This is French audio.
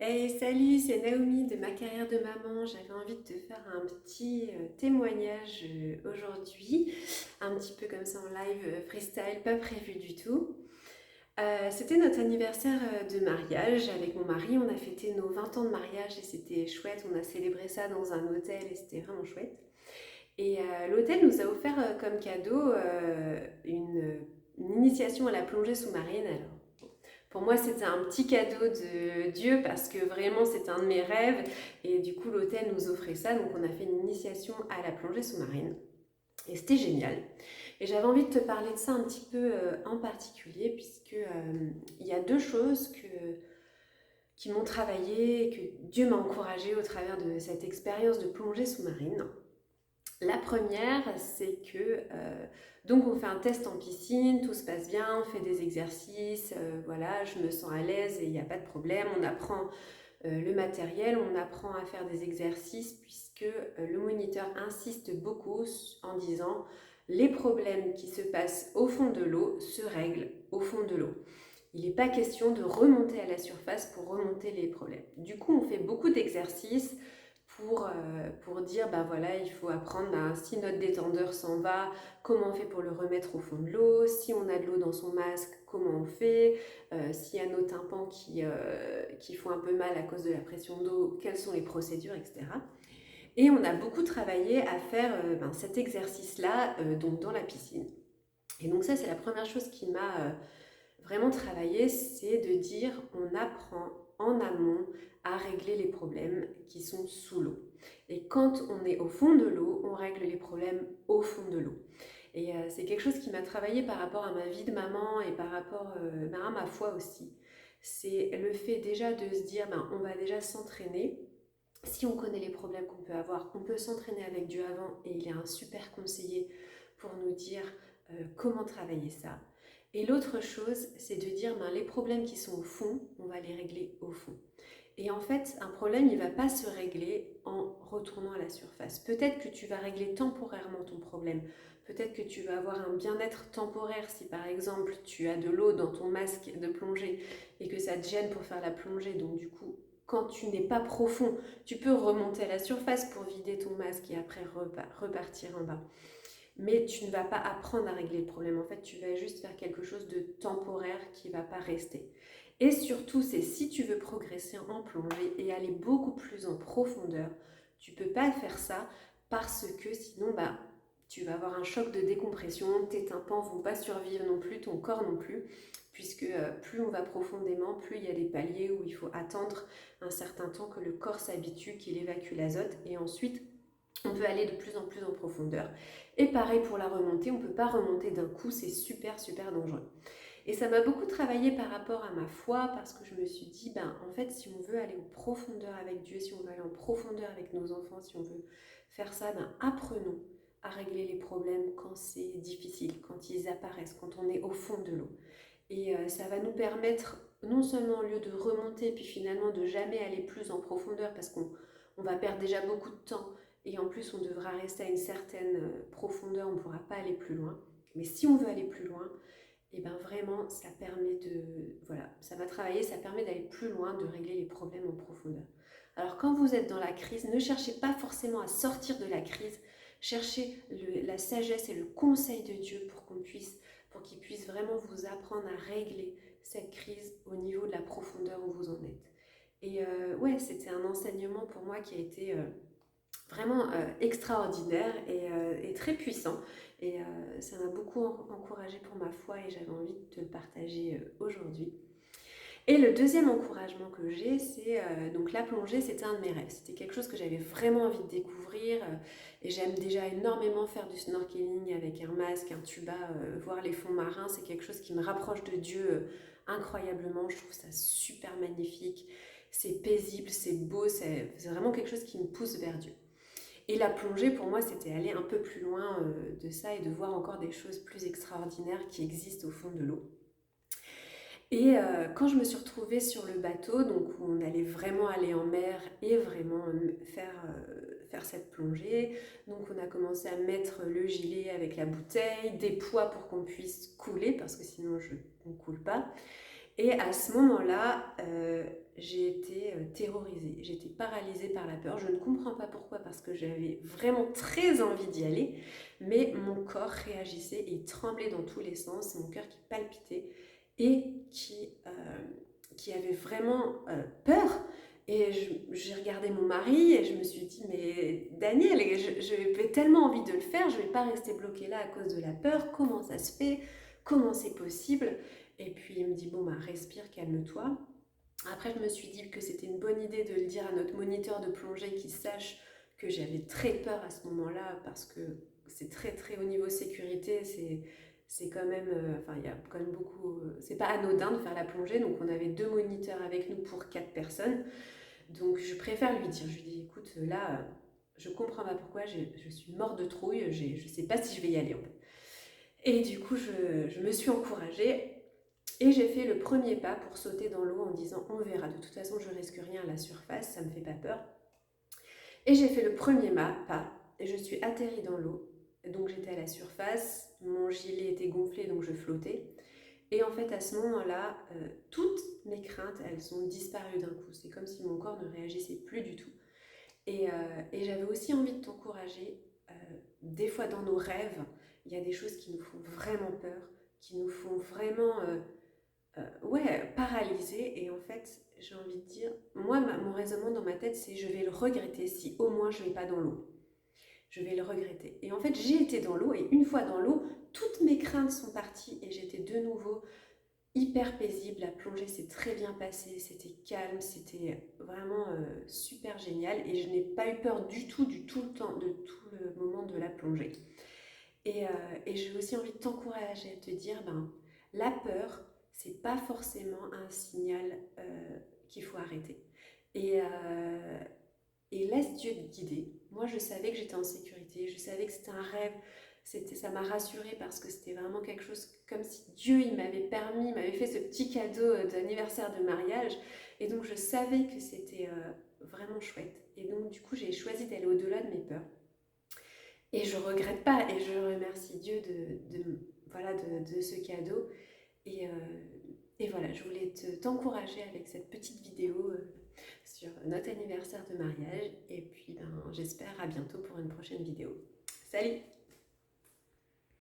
Hey, salut, c'est Naomi de Ma carrière de maman. J'avais envie de te faire un petit témoignage aujourd'hui, un petit peu comme ça en live freestyle, pas prévu du tout. C'était notre anniversaire de mariage avec mon mari. On a fêté nos 20 ans de mariage et c'était chouette. On a célébré ça dans un hôtel et c'était vraiment chouette. Et l'hôtel nous a offert comme cadeau une initiation à la plongée sous-marine. Alors, pour moi, c'était un petit cadeau de Dieu parce que vraiment, c'était un de mes rêves. Et du coup, l'hôtel nous offrait ça. Donc, on a fait une initiation à la plongée sous-marine. Et c'était génial. Et j'avais envie de te parler de ça un petit peu en particulier, puisque il y a deux choses qui m'ont travaillé et que Dieu m'a encouragée au travers de cette expérience de plongée sous-marine. La première, c'est que donc on fait un test en piscine, tout se passe bien, on fait des exercices, voilà, je me sens à l'aise et il n'y a pas de problème. On apprend le matériel, on apprend à faire des exercices puisque le moniteur insiste beaucoup en disant les problèmes qui se passent au fond de l'eau se règlent au fond de l'eau. Il n'est pas question de remonter à la surface pour remonter les problèmes. Du coup, on fait beaucoup d'exercices pour dire, ben voilà, il faut apprendre, ben, si notre détendeur s'en va, comment on fait pour le remettre au fond de l'eau, si on a de l'eau dans son masque, comment on fait, s'il y a nos tympans qui font un peu mal à cause de la pression d'eau, quelles sont les procédures, etc. Et on a beaucoup travaillé à faire cet exercice-là donc dans la piscine. Et donc ça, c'est la première chose qui m'a vraiment travaillé, c'est de dire on apprend en amont à régler les problèmes qui sont sous l'eau. Et quand on est au fond de l'eau, on règle les problèmes au fond de l'eau. Et c'est quelque chose qui m'a travaillé par rapport à ma vie de maman et par rapport à ma foi aussi. C'est le fait déjà de se dire on va déjà s'entraîner. Si on connaît les problèmes qu'on peut avoir, on peut s'entraîner avec Dieu avant et il est un super conseiller pour nous dire comment travailler ça. Et l'autre chose, c'est de dire les problèmes qui sont au fond, on va les régler au fond. Et en fait, un problème, il ne va pas se régler en retournant à la surface. Peut-être que tu vas régler temporairement ton problème. Peut-être que tu vas avoir un bien-être temporaire si par exemple tu as de l'eau dans ton masque de plongée et que ça te gêne pour faire la plongée. Donc du coup, quand tu n'es pas profond, tu peux remonter à la surface pour vider ton masque et après repartir en bas. Mais tu ne vas pas apprendre à régler le problème. En fait, tu vas juste faire quelque chose de temporaire qui ne va pas rester. Et surtout, c'est si tu veux progresser en plongée et aller beaucoup plus en profondeur, tu ne peux pas faire ça parce que sinon, tu vas avoir un choc de décompression, tes tympans ne vont pas survivre non plus, ton corps non plus, puisque plus on va profondément, plus il y a des paliers où il faut attendre un certain temps que le corps s'habitue, qu'il évacue l'azote, et ensuite on peut aller de plus en plus en profondeur. Et pareil pour la remontée, on ne peut pas remonter d'un coup, c'est super super dangereux. Et ça m'a beaucoup travaillé par rapport à ma foi parce que je me suis dit, en fait, si on veut aller en profondeur avec Dieu, si on veut aller en profondeur avec nos enfants, si on veut faire ça, apprenons à régler les problèmes quand c'est difficile, quand ils apparaissent, quand on est au fond de l'eau. Et ça va nous permettre, non seulement au lieu de remonter, puis finalement de jamais aller plus en profondeur parce qu'on va perdre déjà beaucoup de temps et en plus on devra rester à une certaine profondeur, on ne pourra pas aller plus loin. Mais si on veut aller plus loin, et vraiment ça permet de, voilà, ça va travailler, ça permet d'aller plus loin, de régler les problèmes en profondeur. Alors quand vous êtes dans la crise, ne cherchez pas forcément à sortir de la crise, cherchez la sagesse et le conseil de Dieu pour qu'il puisse vraiment vous apprendre à régler cette crise au niveau de la profondeur où vous en êtes. Et ouais, c'était un enseignement pour moi qui a été vraiment extraordinaire et très puissant. Et ça m'a beaucoup encouragée pour ma foi et j'avais envie de te le partager aujourd'hui. Et le deuxième encouragement que j'ai, c'est donc la plongée, c'était un de mes rêves. C'était quelque chose que j'avais vraiment envie de découvrir et j'aime déjà énormément faire du snorkeling avec un masque, un tuba, voir les fonds marins. C'est quelque chose qui me rapproche de Dieu incroyablement. Je trouve ça super magnifique. C'est paisible, c'est beau, c'est vraiment quelque chose qui me pousse vers Dieu. Et la plongée, pour moi, c'était aller un peu plus loin de ça et de voir encore des choses plus extraordinaires qui existent au fond de l'eau. Et quand je me suis retrouvée sur le bateau, donc où on allait vraiment aller en mer et vraiment faire cette plongée, donc on a commencé à mettre le gilet avec la bouteille, des poids pour qu'on puisse couler, parce que sinon on ne coule pas. Et à ce moment-là, j'ai été terrorisée, j'étais paralysée par la peur. Je ne comprends pas pourquoi, parce que j'avais vraiment très envie d'y aller, mais mon corps réagissait et tremblait dans tous les sens, mon cœur qui palpitait et qui avait vraiment peur. Et j'ai regardé mon mari et je me suis dit, mais Daniel, j'ai tellement envie de le faire, je ne vais pas rester bloquée là à cause de la peur, comment ça se fait, comment c'est possible? Et puis il me dit, bon, bah, respire, calme-toi. Après, je me suis dit que c'était une bonne idée de le dire à notre moniteur de plongée, qui sache que j'avais très peur à ce moment-là, parce que c'est très très au niveau sécurité, c'est quand même, enfin il y a quand même beaucoup, c'est pas anodin de faire la plongée, donc on avait 2 moniteurs avec nous pour 4 personnes, donc je préfère lui dire, je lui dis, écoute, là, je comprends pas pourquoi, je suis morte de trouille, je sais pas si je vais y aller en fait. Et du coup, je me suis encouragée et j'ai fait le premier pas pour sauter dans l'eau en disant on verra, de toute façon je risque rien à la surface, ça me fait pas peur. Et j'ai fait le premier pas et je suis atterrie dans l'eau. Donc j'étais à la surface, mon gilet était gonflé donc je flottais. Et en fait à ce moment-là, toutes mes craintes, elles ont disparu d'un coup. C'est comme si mon corps ne réagissait plus du tout. Et j'avais aussi envie de t'encourager. Des fois dans nos rêves, il y a des choses qui nous font vraiment peur, qui nous font vraiment ouais, paralysée. Et en fait, j'ai envie de dire, moi, mon raisonnement dans ma tête, c'est je vais le regretter si au moins je ne vais pas dans l'eau. Je vais le regretter. Et en fait, j'ai été dans l'eau et une fois dans l'eau, toutes mes craintes sont parties et j'étais de nouveau hyper paisible. La plongée s'est très bien passée, c'était calme, c'était vraiment super génial et je n'ai pas eu peur du tout le temps, de tout le moment de la plongée. Et j'ai aussi envie de t'encourager à te dire, ben, la peur, c'est pas forcément un signal qu'il faut arrêter. Et, euh, et laisse Dieu te guider. Moi, je savais que j'étais en sécurité, je savais que c'était un rêve, ça m'a rassurée parce que c'était vraiment quelque chose comme si Dieu il m'avait permis, il m'avait fait ce petit cadeau d'anniversaire de mariage. Et donc, je savais que c'était vraiment chouette. Et donc, du coup, j'ai choisi d'aller au-delà de mes peurs. Et je regrette pas et je remercie Dieu voilà, de ce cadeau. Et, euh, et voilà, je voulais t'encourager avec cette petite vidéo sur notre anniversaire de mariage. Et puis, ben, j'espère à bientôt pour une prochaine vidéo. Salut!